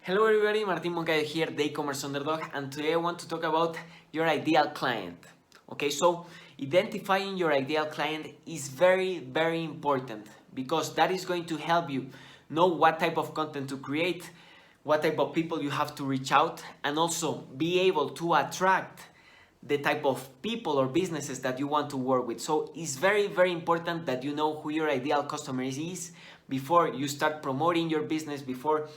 Hello everybody, Martin Moncayo here, the e-commerce underdog, and today I want to talk about your ideal client. Okay, so identifying your ideal client is very important because that is going to help you know what type of content to create, what type of people you have to reach out, and also be able to attract the type of people or businesses that you want to work with. So it's very important that you know who your ideal customer is before you start promoting your business, before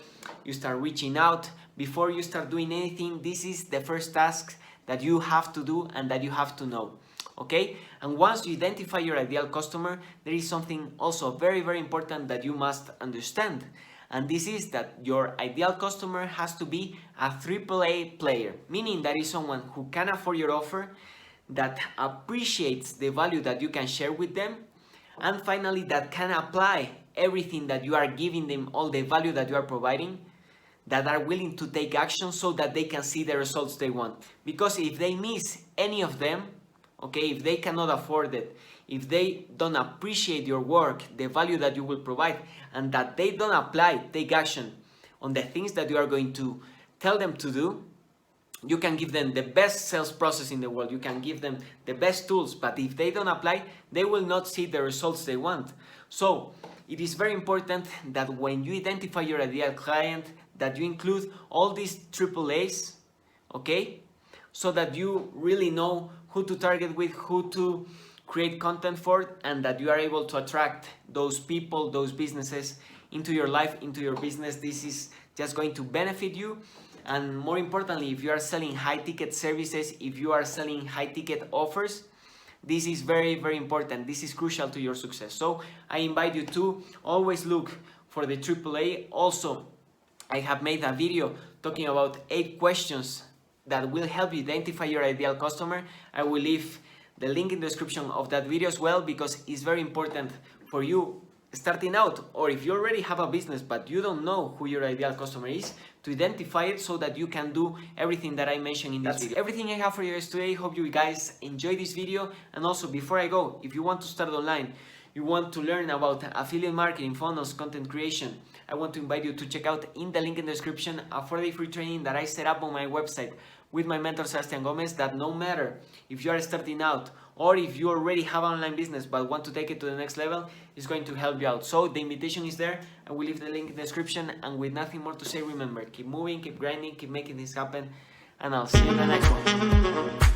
you start reaching out, before you start doing anything. This is the first task that you have to do and that you have to know. Okay? And once you identify your ideal customer, there is something also very important that you must understand. And this is that your ideal customer has to be a AAA player, meaning that is someone who can afford your offer, that appreciates the value that you can share with them, and finally that can apply everything that you are giving them, all the value that you are providing, that are willing to take action so that they can see the results they want. Because if they miss any of them, okay, if they cannot afford it, if they don't appreciate your work, the value that you will provide, and that they don't apply, take action on the things that you are going to tell them to do, you can give them the best sales process in the world, you can give them the best tools, but if they don't apply, they will not see the results they want. So it is very important that when you identify your ideal client, that you include all these AAAs, okay? So that you really know who to target with, who to create content for, and that you are able to attract those people, those businesses into your life, into your business. This is just going to benefit you. And more importantly, if you are selling high ticket services, if you are selling high ticket offers, this is very important. This is crucial to your success. So I invite you to always look for the AAA. Also, I have made a video talking about 8 questions that will help you identify your ideal customer. I will leave the link in the description of that video as well, because it's very important for you starting out, or if you already have a business but you don't know who your ideal customer is, to identify it so that you can do everything that I mentioned in this video. Everything I have for you guys today. Hope you guys enjoy this video. And also, before I go, if you want to start online, you want to learn about affiliate marketing, funnels, content creation, I want to invite you to check out in the link in the description a 4-day free training that I set up on my website with my mentor Sebastian Gomez, that no matter if you are starting out or if you already have an online business but want to take it to the next level, is going to help you out. So the invitation is there. I will leave the link in the description, and with nothing more to say, remember, keep moving, keep grinding, keep making this happen, and I'll see you in the next one.